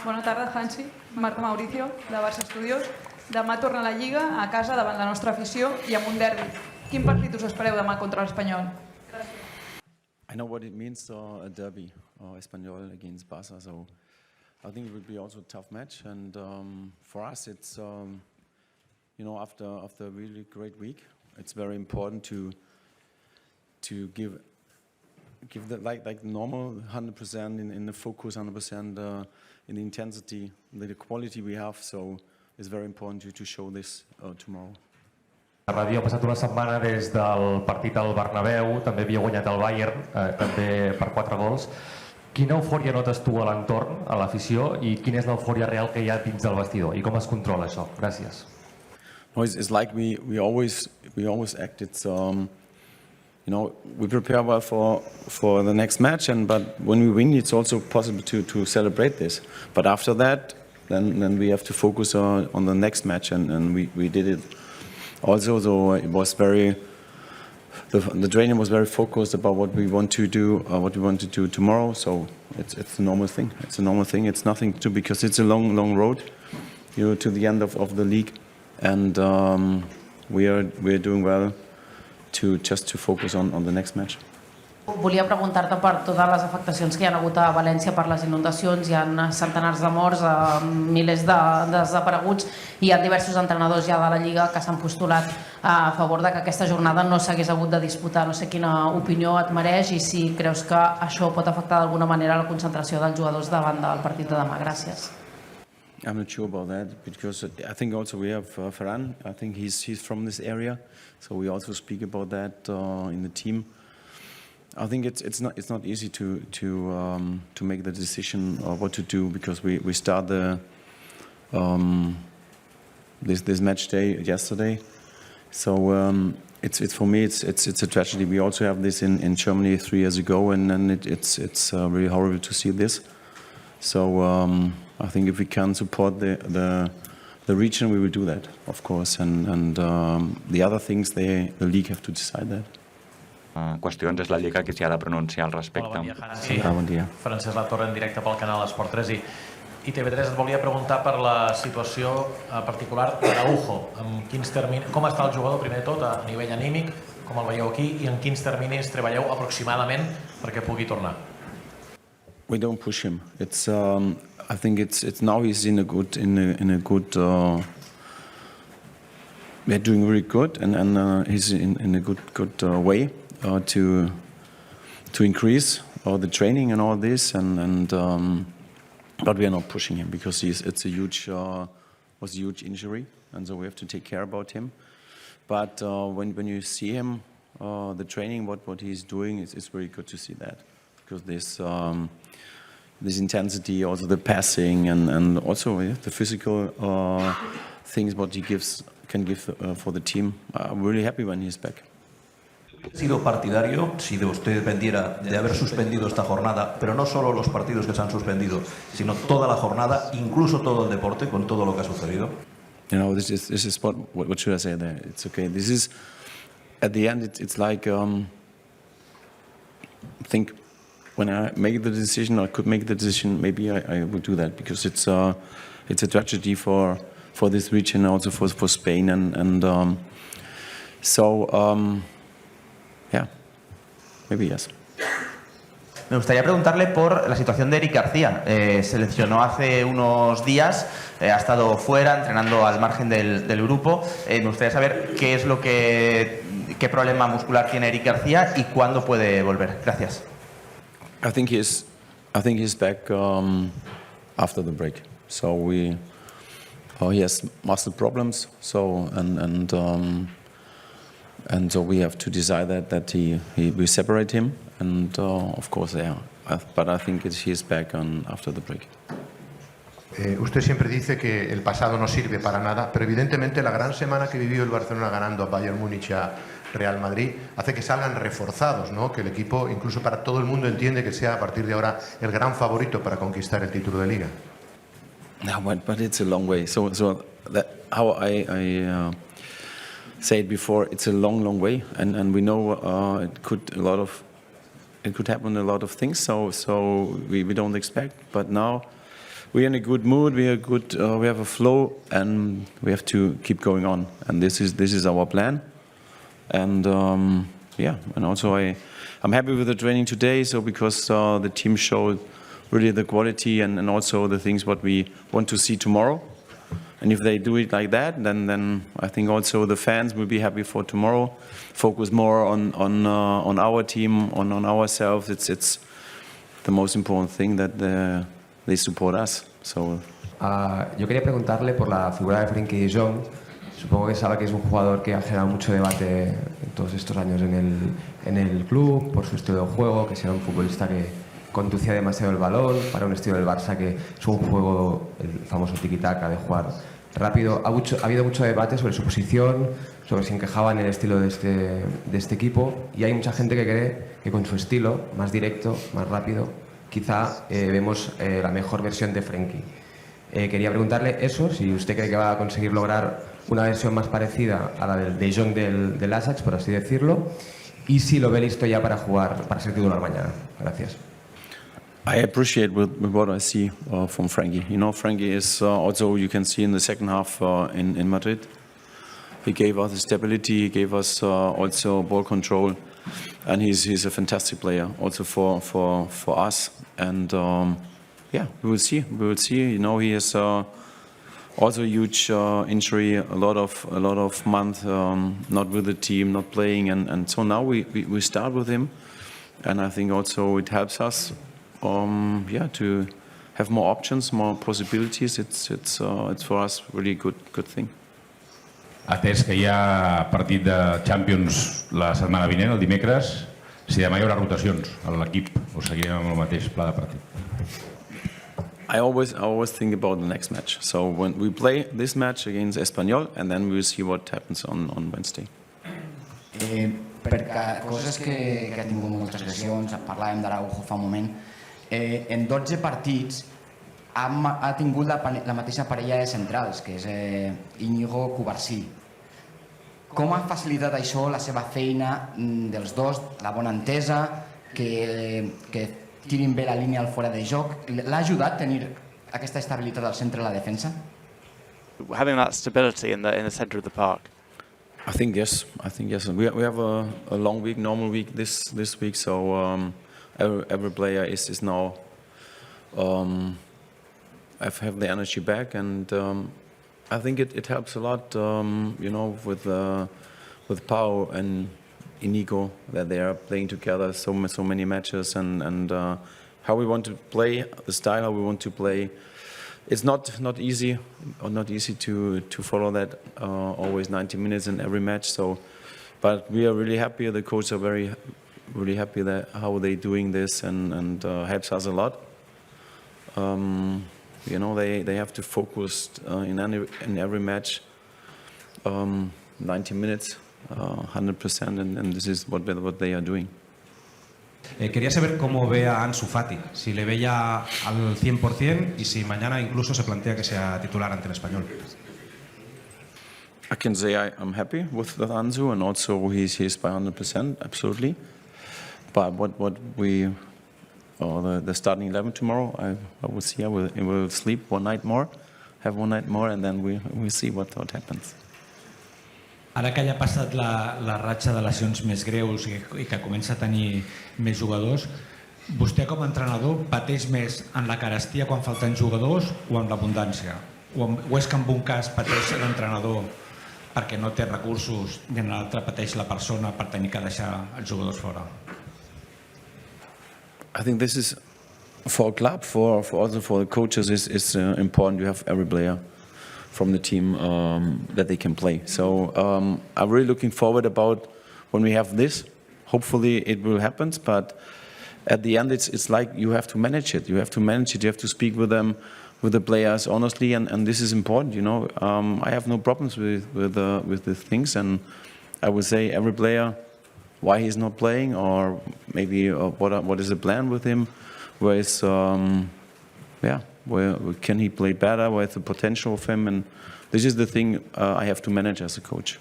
Bona tarda, Hansi. Marc Mauricio, de Barça Estudios. Demà torna a la Lliga, a casa, davant la nostra afició i amb un derbi. Quin partit us espereu demà contra l'Espanyol? I know what it means, a derby, Espanyol against Barça, so I think it would be also a tough match. And for us, it's, after a really great week, it's very important to give the like normal 100% in the focus, 100% in the intensity, the quality we have. So it's very important to show this tomorrow. La ràdio ha passat una setmana des del partit al Bernabéu, també havia guanyat el Bayern, també per 4 gols. Quina eufòria notes tu a l'entorn, a l'afició, i quina és l'eufòria real que hi ha dins del vestidor? I com es controla això? Gràcies. It's like we always act. It's we prepare well for the next match, but when we win, it's also possible to celebrate this. But after that, then we have to focus on the next match, and we did it. Also, so it was the training was very focused about what we want to do, tomorrow. So it's a normal thing. It's a normal thing. It's nothing to, because it's a long road, to the end of the league, and we are doing well to focus on the next match. Volia preguntar-te per totes les afectacions que hi ha hagut a València per les inundacions. Hi ha centenars de morts, milers de desapareguts, i hi ha diversos entrenadors ja de la Lliga que s'han postulat a favor de que aquesta jornada no s'hagués hagut de disputar. No sé quina opinió et mereix i si creus que això pot afectar d'alguna manera la concentració dels jugadors davant del partit de demà. Gràcies. I'm not sure about that, because I think also we have Ferran. I think he's from this area, so we also speak about that in the team. I think it's not easy to make the decision of what to do, because we start this match day yesterday. So it's for me it's a tragedy. We also have this in Germany 3 years ago, and then it's really horrible to see this. So I think if we can support the region, we will do that, of course, and the other things the league have to decide that. Qüestions és la Lliga qui s'hi ha de pronunciar al respecte. Hola, bon dia, Hansi. Bon dia. Francesc Latorre, en directe pel canal Esport 3. I TV3 et volia preguntar per la situació particular d'Araujo. Com està el jugador, primer de tot, a nivell anímic, com el veieu aquí, i en quins terminis treballeu aproximadament perquè pugui tornar? We don't push him. It's I think it's now he's in a good we're doing really good, and he's in a good way to increase the training and all this, but we are not pushing him, because it's a huge injury, and so we have to take care about him. But when you see him, the training, what he's doing, it's very good to see that, because this intensity, also the passing, and also the physical things what he can give for the team. I'm really happy when he's back. ¿Ha sido partidario, si de usted dependiera, de haber suspendido esta jornada, pero no solo los partidos que se han suspendido, sino toda la jornada, incluso todo el deporte, con todo lo que ha sucedido? This is what should I say there? It's okay. This is, at the end, it's like, think, when I make the decision, I could make the decision, maybe I would do that, because it's a tragedy for this region, also for Spain, and yeah, maybe yes. Me gustaría preguntarle por la situación de Eric García. Se lesionó hace unos días, ha estado fuera entrenando al margen del grupo. Me gustaría saber qué problema muscular tiene Eric García y cuándo puede volver. Gracias. I think he's back after the break. So he has muscle problems. So and so we have to decide that we separate him, and of course, yeah. But I think he's back after the break. Usted siempre dice que el pasado no sirve para nada, pero evidentemente la gran semana que vivió el Barcelona ganando a Bayern Múnich, a Real Madrid, hace que salgan reforzados, ¿no? Que el equipo, incluso para todo el mundo, entiende que sea a partir de ahora el gran favorito para conquistar el título de Liga. No, but it's a long way. So that how I said before, it's a long way, and we know it could happen a lot of things. So we don't expect, but now we're in a good mood. We have a flow, and we have to keep going on. And this is our plan. And and also I'm happy with the training today. So because the team showed really the quality and also the things what we want to see tomorrow. And if they do it like that, then I think also the fans will be happy for tomorrow. Focus more on our team, on ourselves. It's the most important thing that they support us. So. Yo quería preguntarle por la figura de Frenkie de Jong. Supongo que sabe que es un jugador que ha generado mucho debate en todos estos años en el club, por su estilo de juego, que será un futbolista que conducía demasiado el balón, para un estilo del Barça que es un juego, el famoso tiki-taka, de jugar rápido. Ha habido mucho debate sobre su posición, sobre si encajaba en el estilo de este equipo, y hay mucha gente que cree que con su estilo, más directo, más rápido, quizá vemos la mejor versión de Frenkie. Quería preguntarle eso, si usted cree que va a conseguir lograr una versión más parecida a la del De Jong del Ajax, por así decirlo, y si lo ve listo ya para jugar, para ser titular mañana. Gracias. I appreciate with what I see from Frenkie. You know, Frenkie is also, you can see in the second half in Madrid, he gave us stability, he gave us also ball control, and he's a fantastic player also for us. And we will see. You know, he has also a huge injury, a lot of months not with the team, not playing, and so now we start with him, and I think also it helps us. To have more options, more possibilities. It's for us really good thing. Atès que hi ha partit de Champions la setmana vinent, el dimecres, si demà hi haurà rotacions a l'equip o seguirem amb el mateix pla de partit? I always think about the next match. So when we play this match against Espanyol, and then we will see what happens on Wednesday. Per coses que ha tingut moltes lesions, parlàvem d'Araujo fa un moment, en 12 partits ha tingut la mateixa parella de centrals, que és Íñigo Cubarsí. Com ha facilitat això la seva feina dels dos, la bona entesa, que tirin bé la línia al fora de joc? L'ha ajudat a tenir aquesta estabilitat al centre de la defensa? Having that stability in the center of the park. I think yes. We have a long week, normal week this week, so every player is now have the energy back, and I think it helps a lot, you know, with Pau and Inigo, that they are playing together so many matches, and how we want to play, the style how we want to play. It's not easy to follow that always 90 minutes in every match. So, but we are really happy. The coaches are really happy that how they're doing this, and helps us a lot. You know, they have to focus in every match 90 minutes, 100%, and this is what they are doing. Quería saber cómo ve a Ansu Fati, si le ve ya al 100% y si mañana incluso se plantea que sea titular ante el Espanyol. I can say I'm happy with Ansu, and also he's by 100%, absolutely. But what we, the starting 11 tomorrow, I will see. I will sleep one night more, have one night more, and then we see what happens. Ara que ja ha passat la ratxa de lesions més greus i que comença a tenir més jugadors, vostè com a entrenador pateix més en la carestia quan falten jugadors o en l'abundància? O és que en un cas pateix l'entrenador perquè no té recursos i en l'altre pateix la persona per tenir que deixar els jugadors fora? I think this is, for a club, also for the coaches, is important. You have every player from the team that they can play. So I'm really looking forward about when we have this. Hopefully it will happen, but at the end it's like you have to manage it. You have to speak with them, with the players honestly, and this is important. You know, I have no problems with these things, and I would say every player why he's not playing, or maybe what is the plan with him, where is where can he play better, where's the potential of him, and this is the thing I have to manage as a coach.